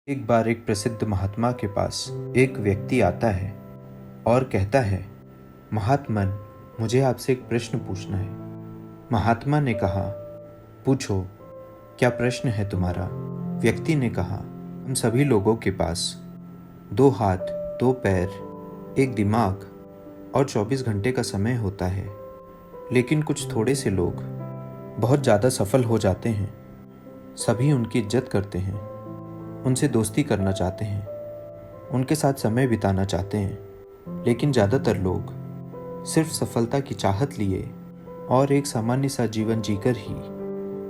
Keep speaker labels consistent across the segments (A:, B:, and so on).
A: एक बार एक प्रसिद्ध महात्मा के पास एक व्यक्ति आता है और कहता है, महात्मन, मुझे आपसे एक प्रश्न पूछना है। महात्मा ने कहा, पूछो, क्या प्रश्न है तुम्हारा? व्यक्ति ने कहा, हम सभी लोगों के पास 2 हाथ, 2 पैर, एक दिमाग और 24 घंटे का समय होता है, लेकिन कुछ थोड़े से लोग बहुत ज़्यादा सफल हो जाते हैं। सभी उनकी इज्जत करते हैं, उनसे दोस्ती करना चाहते हैं, उनके साथ समय बिताना चाहते हैं, लेकिन ज़्यादातर लोग सिर्फ सफलता की चाहत लिए और एक सामान्य सा जीवन जीकर ही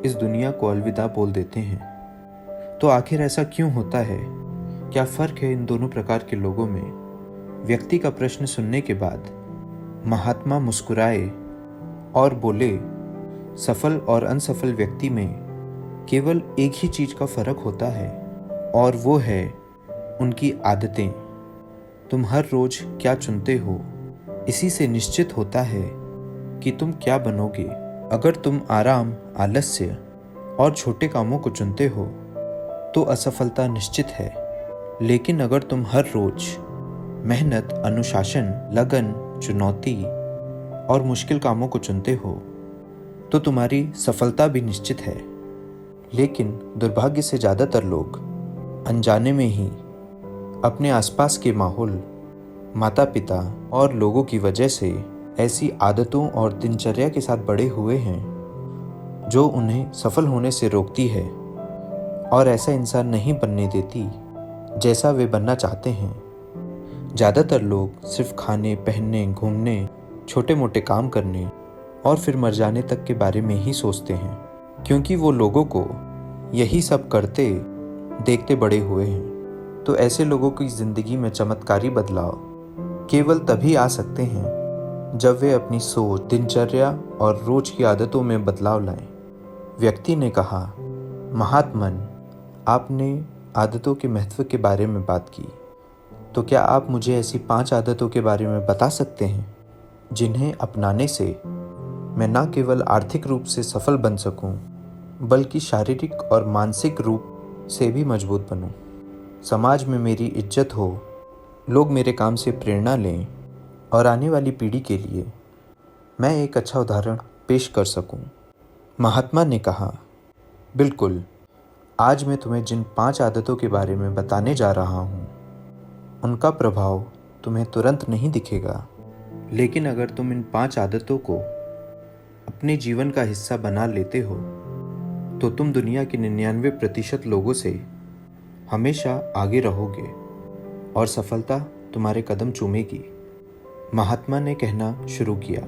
A: इस दुनिया को अलविदा बोल देते हैं। तो आखिर ऐसा क्यों होता है? क्या फ़र्क है इन दोनों प्रकार के लोगों में? व्यक्ति का प्रश्न सुनने के बाद महात्मा मुस्कुराए और बोले, सफल और अनसफल व्यक्ति में केवल एक ही चीज़ का फ़र्क होता है और वो है उनकी आदतें। तुम हर रोज़ क्या चुनते हो, इसी से निश्चित होता है कि तुम क्या बनोगे। अगर तुम आराम, आलस्य और छोटे कामों को चुनते हो तो असफलता निश्चित है, लेकिन अगर तुम हर रोज़ मेहनत, अनुशासन, लगन, चुनौती और मुश्किल कामों को चुनते हो तो तुम्हारी सफलता भी निश्चित है। लेकिन दुर्भाग्य से ज़्यादातर लोग अनजाने में ही अपने आसपास के माहौल, माता पिता और लोगों की वजह से ऐसी आदतों और दिनचर्या के साथ बड़े हुए हैं जो उन्हें सफल होने से रोकती है और ऐसा इंसान नहीं बनने देती जैसा वे बनना चाहते हैं। ज़्यादातर लोग सिर्फ खाने, पहनने, घूमने, छोटे मोटे काम करने और फिर मर जाने तक के बारे में ही सोचते हैं, क्योंकि वो लोगों को यही सब करते देखते बड़े हुए हैं। तो ऐसे लोगों की ज़िंदगी में चमत्कारी बदलाव केवल तभी आ सकते हैं जब वे अपनी सोच, दिनचर्या और रोज की आदतों में बदलाव लाएं। व्यक्ति ने कहा, महात्मन, आपने आदतों के महत्व के बारे में बात की, तो क्या आप मुझे ऐसी 5 आदतों के बारे में बता सकते हैं जिन्हें अपनाने से मैं न केवल आर्थिक रूप से सफल बन सकूं, बल्कि शारीरिक और मानसिक रूप से भी मजबूत बनूं, समाज में मेरी इज्जत हो, लोग मेरे काम से प्रेरणा लें और आने वाली पीढ़ी के लिए मैं एक अच्छा उदाहरण पेश कर सकूं। महात्मा ने कहा, बिल्कुल, आज मैं तुम्हें जिन 5 आदतों के बारे में बताने जा रहा हूँ उनका प्रभाव तुम्हें तुरंत नहीं दिखेगा, लेकिन अगर तुम इन 5 आदतों को अपने जीवन का हिस्सा बना लेते हो तो तुम दुनिया के 99% लोगों से हमेशा आगे रहोगे और सफलता तुम्हारे कदम चूमेगी। महात्मा ने कहना शुरू किया,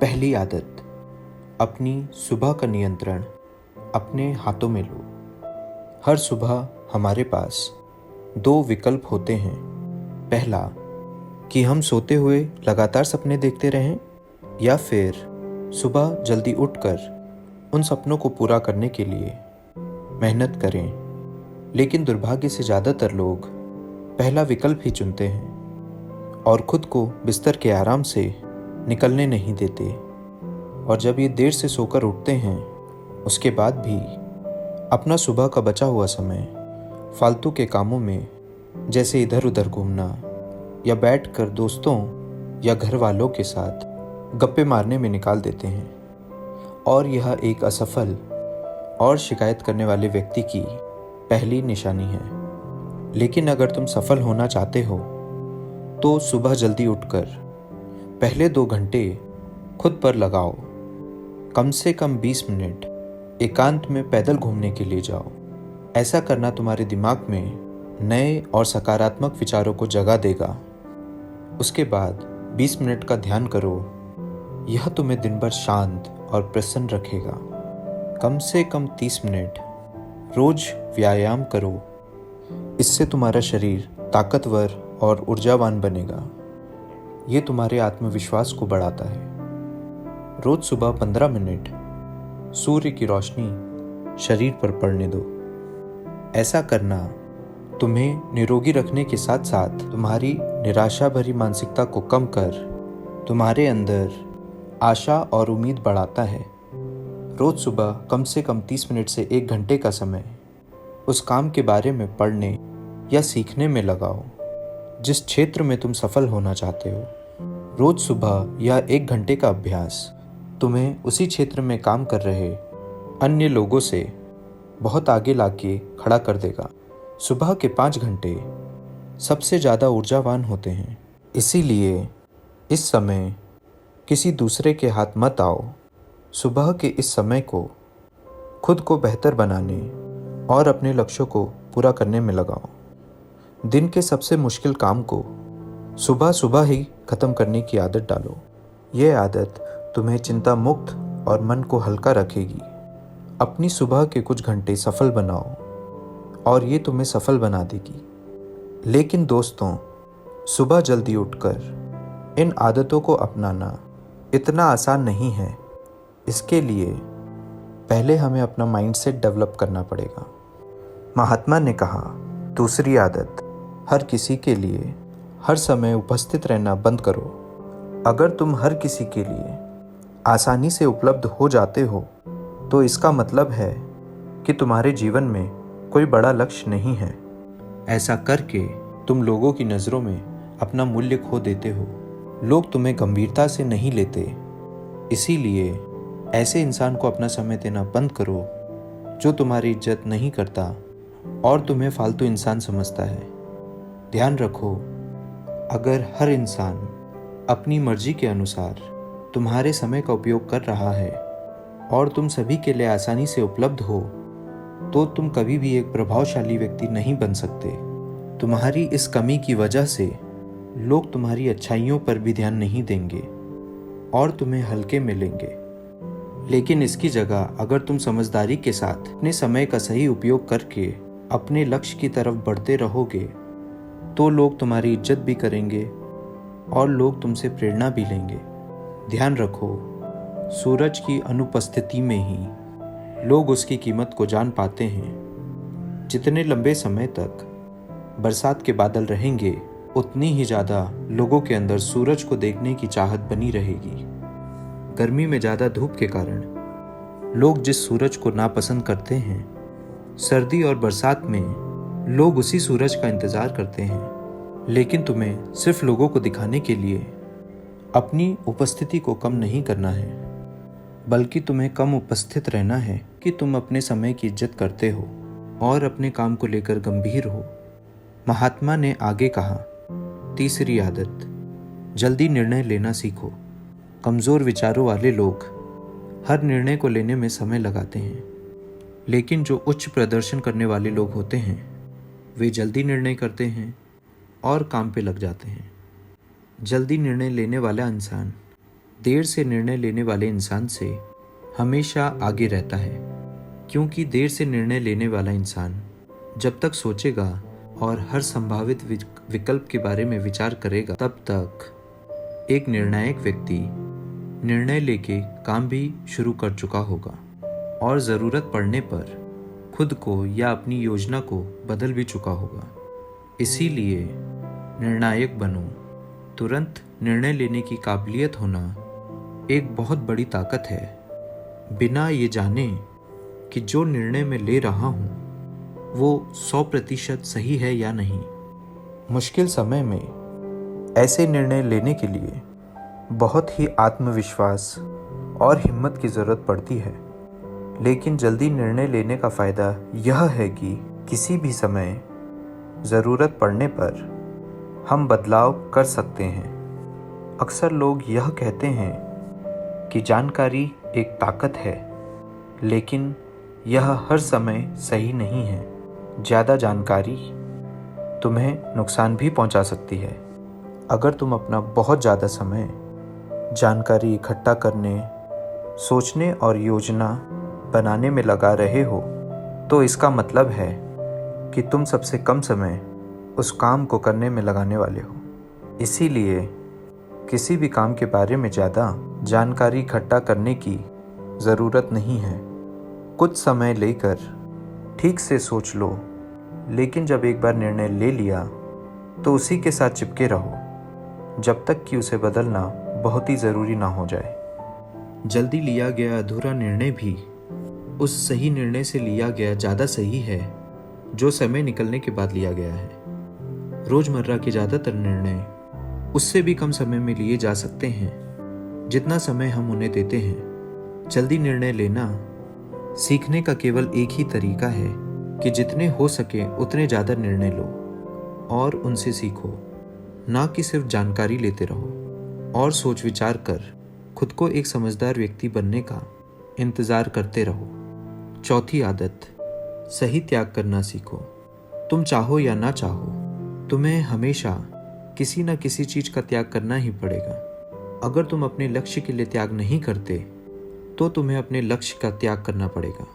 A: पहली आदत, अपनी सुबह का नियंत्रण अपने हाथों में लो। हर सुबह हमारे पास 2 विकल्प होते हैं। पहला, कि हम सोते हुए लगातार सपने देखते रहें, या फिर सुबह जल्दी उठकर उन सपनों को पूरा करने के लिए मेहनत करें। लेकिन दुर्भाग्य से ज़्यादातर लोग पहला विकल्प ही चुनते हैं और खुद को बिस्तर के आराम से निकलने नहीं देते। और जब ये देर से सोकर उठते हैं, उसके बाद भी अपना सुबह का बचा हुआ समय फालतू के कामों में, जैसे इधर उधर घूमना या बैठकर दोस्तों या घर वालों के साथ गप्पे मारने में निकाल देते हैं। और यह एक असफल और शिकायत करने वाले व्यक्ति की पहली निशानी है। लेकिन अगर तुम सफल होना चाहते हो तो सुबह जल्दी उठकर पहले 2 घंटे खुद पर लगाओ। कम से कम 20 मिनट एकांत में पैदल घूमने के लिए जाओ। ऐसा करना तुम्हारे दिमाग में नए और सकारात्मक विचारों को जगा देगा। उसके बाद 20 मिनट का ध्यान करो। यह तुम्हें दिन भर शांत और प्रसन्न रखेगा। कम से कम 30 मिनट रोज व्यायाम करो। इससे तुम्हारा शरीर ताकतवर और ऊर्जावान बनेगा। ये तुम्हारे आत्मविश्वास को बढ़ाता है। रोज सुबह 15 मिनट सूर्य की रोशनी शरीर पर पड़ने दो। ऐसा करना तुम्हें निरोगी रखने के साथ साथ तुम्हारी निराशा भरी मानसिकता को कम कर तुम्हारे अंदर आशा और उम्मीद बढ़ाता है। रोज सुबह कम से कम 30 मिनट से 1 घंटे का समय उस काम के बारे में पढ़ने या सीखने में लगाओ जिस क्षेत्र में तुम सफल होना चाहते हो। रोज सुबह या 1 घंटे का अभ्यास तुम्हें उसी क्षेत्र में काम कर रहे अन्य लोगों से बहुत आगे लाके खड़ा कर देगा। सुबह के 5 घंटे सबसे ज़्यादा ऊर्जावान होते हैं, इसीलिए इस समय किसी दूसरे के हाथ मत आओ। सुबह के इस समय को खुद को बेहतर बनाने और अपने लक्ष्यों को पूरा करने में लगाओ। दिन के सबसे मुश्किल काम को सुबह सुबह ही ख़त्म करने की आदत डालो। ये आदत तुम्हें चिंता मुक्त और मन को हल्का रखेगी। अपनी सुबह के कुछ घंटे सफल बनाओ और ये तुम्हें सफल बना देगी। लेकिन दोस्तों, सुबह जल्दी उठकर इन आदतों को अपनाना इतना आसान नहीं है। इसके लिए पहले हमें अपना माइंडसेट डेवलप करना पड़ेगा। महात्मा ने कहा, दूसरी आदत, हर किसी के लिए हर समय उपस्थित रहना बंद करो। अगर तुम हर किसी के लिए आसानी से उपलब्ध हो जाते हो तो इसका मतलब है कि तुम्हारे जीवन में कोई बड़ा लक्ष्य नहीं है। ऐसा करके तुम लोगों की नज़रों में अपना मूल्य खो देते हो। लोग तुम्हें गंभीरता से नहीं लेते। इसीलिए ऐसे इंसान को अपना समय देना बंद करो जो तुम्हारी इज्जत नहीं करता और तुम्हें फालतू इंसान समझता है। ध्यान रखो, अगर हर इंसान अपनी मर्जी के अनुसार तुम्हारे समय का उपयोग कर रहा है और तुम सभी के लिए आसानी से उपलब्ध हो तो तुम कभी भी एक प्रभावशाली व्यक्ति नहीं बन सकते। तुम्हारी इस कमी की वजह से लोग तुम्हारी अच्छाइयों पर भी ध्यान नहीं देंगे और तुम्हें हल्के में लेंगे। लेकिन इसकी जगह अगर तुम समझदारी के साथ अपने समय का सही उपयोग करके अपने लक्ष्य की तरफ बढ़ते रहोगे तो लोग तुम्हारी इज्जत भी करेंगे और लोग तुमसे प्रेरणा भी लेंगे। ध्यान रखो, सूरज की अनुपस्थिति में ही लोग उसकी कीमत को जान पाते हैं। जितने लंबे समय तक बरसात के बादल रहेंगे उतनी ही ज़्यादा लोगों के अंदर सूरज को देखने की चाहत बनी रहेगी। गर्मी में ज़्यादा धूप के कारण लोग जिस सूरज को नापसंद करते हैं, सर्दी और बरसात में लोग उसी सूरज का इंतज़ार करते हैं। लेकिन तुम्हें सिर्फ लोगों को दिखाने के लिए अपनी उपस्थिति को कम नहीं करना है, बल्कि तुम्हें कम उपस्थित रहना है कि तुम अपने समय की इज्जत करते हो और अपने काम को लेकर गंभीर हो। महात्मा ने आगे कहा, तीसरी आदत, जल्दी निर्णय लेना सीखो। कमज़ोर विचारों वाले लोग हर निर्णय को लेने में समय लगाते हैं, लेकिन जो उच्च प्रदर्शन करने वाले लोग होते हैं वे जल्दी निर्णय करते हैं और काम पे लग जाते हैं। जल्दी निर्णय लेने वाला इंसान देर से निर्णय लेने वाले इंसान से हमेशा आगे रहता है, क्योंकि देर से निर्णय लेने वाला इंसान जब तक सोचेगा और हर संभावित विकल्प के बारे में विचार करेगा तब तक एक निर्णायक व्यक्ति निर्णय लेके काम भी शुरू कर चुका होगा और ज़रूरत पड़ने पर खुद को या अपनी योजना को बदल भी चुका होगा। इसीलिए निर्णायक बनो। तुरंत निर्णय लेने की काबिलियत होना एक बहुत बड़ी ताकत है। बिना ये जाने कि जो निर्णय मैं ले रहा हूँ वो 100% सही है या नहीं। मुश्किल समय में ऐसे निर्णय लेने के लिए बहुत ही आत्मविश्वास और हिम्मत की ज़रूरत पड़ती है। लेकिन जल्दी निर्णय लेने का फ़ायदा यह है कि किसी भी समय ज़रूरत पड़ने पर हम बदलाव कर सकते हैं। अक्सर लोग यह कहते हैं कि जानकारी एक ताकत है, लेकिन यह हर समय सही नहीं है। ज़्यादा जानकारी तुम्हें नुकसान भी पहुंचा सकती है। अगर तुम अपना बहुत ज़्यादा समय जानकारी इकट्ठा करने, सोचने और योजना बनाने में लगा रहे हो तो इसका मतलब है कि तुम सबसे कम समय उस काम को करने में लगाने वाले हो। इसीलिए किसी भी काम के बारे में ज़्यादा जानकारी इकट्ठा करने की ज़रूरत नहीं है। कुछ समय लेकर ठीक से सोच लो, लेकिन जब एक बार निर्णय ले लिया तो उसी के साथ चिपके रहो जब तक कि उसे बदलना बहुत ही ज़रूरी ना हो जाए। जल्दी लिया गया अधूरा निर्णय भी उस सही निर्णय से लिया गया ज़्यादा सही है, जो समय निकलने के बाद लिया गया है। रोजमर्रा के ज़्यादातर निर्णय उससे भी कम समय में लिए जा सकते हैं जितना समय हम उन्हें देते हैं। जल्दी निर्णय लेना सीखने का केवल एक ही तरीका है कि जितने हो सके उतने ज़्यादा निर्णय लो और उनसे सीखो, ना कि सिर्फ जानकारी लेते रहो और सोच विचार कर खुद को एक समझदार व्यक्ति बनने का इंतज़ार करते रहो। चौथी आदत, सही त्याग करना सीखो। तुम चाहो या ना चाहो, तुम्हें हमेशा किसी न किसी चीज़ का त्याग करना ही पड़ेगा। अगर तुम अपने लक्ष्य के लिए त्याग नहीं करते तो तुम्हें अपने लक्ष्य का त्याग करना पड़ेगा।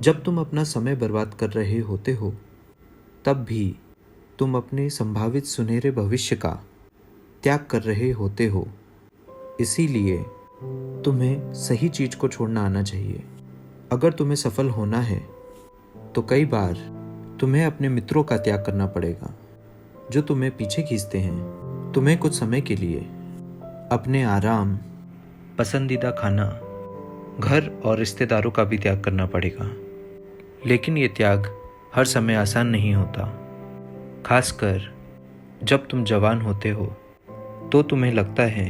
A: जब तुम अपना समय बर्बाद कर रहे होते हो तब भी तुम अपने संभावित सुनहरे भविष्य का त्याग कर रहे होते हो। इसीलिए तुम्हें सही चीज़ को छोड़ना आना चाहिए। अगर तुम्हें सफल होना है तो कई बार तुम्हें अपने मित्रों का त्याग करना पड़ेगा जो तुम्हें पीछे खींचते हैं। तुम्हें कुछ समय के लिए अपने आराम, पसंदीदा खाना, घर और रिश्तेदारों का भी त्याग करना पड़ेगा। लेकिन ये त्याग हर समय आसान नहीं होता। खासकर जब तुम जवान होते हो तो तुम्हें लगता है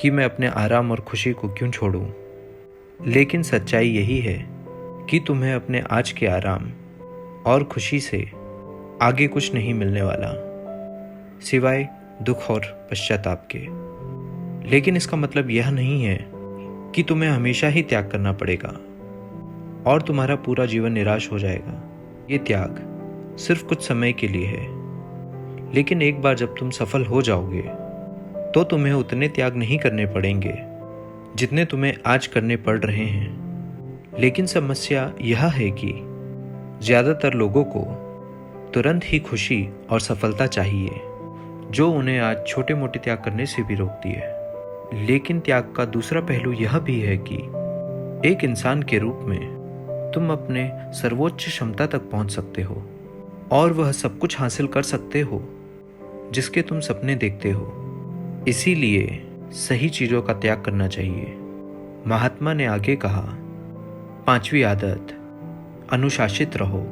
A: कि मैं अपने आराम और खुशी को क्यों छोड़ूं। लेकिन सच्चाई यही है कि तुम्हें अपने आज के आराम और खुशी से आगे कुछ नहीं मिलने वाला सिवाय दुख और पश्चाताप के। लेकिन इसका मतलब यह नहीं है कि तुम्हें हमेशा ही त्याग करना पड़ेगा और तुम्हारा पूरा जीवन निराश हो जाएगा। ये त्याग सिर्फ कुछ समय के लिए है, लेकिन एक बार जब तुम सफल हो जाओगे तो तुम्हें उतने त्याग नहीं करने पड़ेंगे जितने तुम्हें आज करने पड़ रहे हैं। लेकिन समस्या यह है कि ज़्यादातर लोगों को तुरंत ही खुशी और सफलता चाहिए, जो उन्हें आज छोटे मोटे त्याग करने से भी रोकती है। लेकिन त्याग का दूसरा पहलू यह भी है कि एक इंसान के रूप में तुम अपने सर्वोच्च क्षमता तक पहुंच सकते हो और वह सब कुछ हासिल कर सकते हो जिसके तुम सपने देखते हो। इसीलिए सही चीज़ों का त्याग करना चाहिए। महात्मा ने आगे कहा, 5वीं आदत, अनुशासित रहो।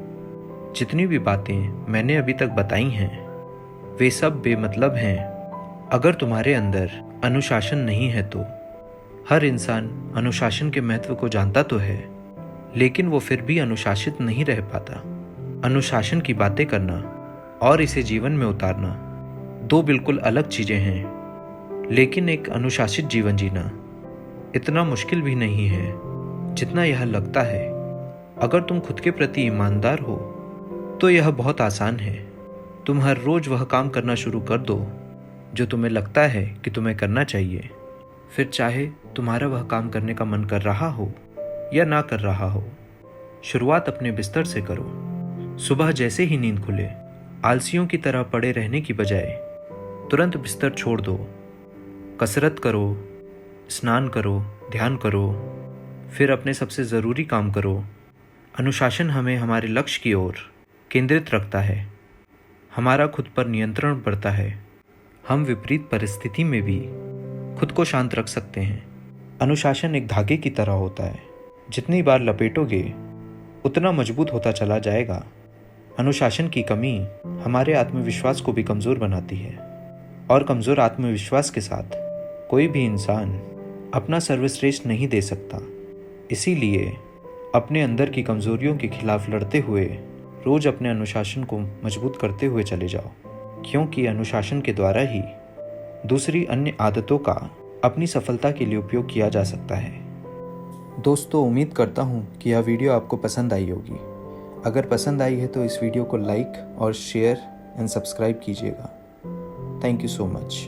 A: जितनी भी बातें मैंने अभी तक बताई हैं वे सब बेमतलब हैं अगर तुम्हारे अंदर अनुशासन नहीं है तो। हर इंसान अनुशासन के महत्व को जानता तो है, लेकिन वो फिर भी अनुशासित नहीं रह पाता। अनुशासन की बातें करना और इसे जीवन में उतारना दो बिल्कुल अलग चीज़ें हैं। लेकिन एक अनुशासित जीवन जीना इतना मुश्किल भी नहीं है जितना यह लगता है। अगर तुम खुद के प्रति ईमानदार हो तो यह बहुत आसान है। तुम हर रोज वह काम करना शुरू कर दो जो तुम्हें लगता है कि तुम्हें करना चाहिए, फिर चाहे तुम्हारा वह काम करने का मन कर रहा हो या ना कर रहा हो। शुरुआत अपने बिस्तर से करो। सुबह जैसे ही नींद खुले आलसियों की तरह पड़े रहने की बजाय तुरंत बिस्तर छोड़ दो। कसरत करो, स्नान करो, ध्यान करो, फिर अपने सबसे ज़रूरी काम करो। अनुशासन हमें हमारे लक्ष्य की ओर केंद्रित रखता है, हमारा खुद पर नियंत्रण बढ़ता है। हम विपरीत परिस्थिति में भी खुद को शांत रख सकते हैं। अनुशासन एक धागे की तरह होता है, जितनी बार लपेटोगे उतना मजबूत होता चला जाएगा। अनुशासन की कमी हमारे आत्मविश्वास को भी कमज़ोर बनाती है और कमज़ोर आत्मविश्वास के साथ कोई भी इंसान अपना सर्वश्रेष्ठ नहीं दे सकता। इसीलिए अपने अंदर की कमज़ोरियों के खिलाफ लड़ते हुए रोज़ अपने अनुशासन को मजबूत करते हुए चले जाओ, क्योंकि अनुशासन के द्वारा ही दूसरी अन्य आदतों का अपनी सफलता के लिए उपयोग किया जा सकता है। दोस्तों, उम्मीद करता हूँ कि यह वीडियो आपको पसंद आई होगी। अगर पसंद आई है तो इस वीडियो को लाइक और शेयर एंड सब्सक्राइब कीजिएगा। Thank you so much.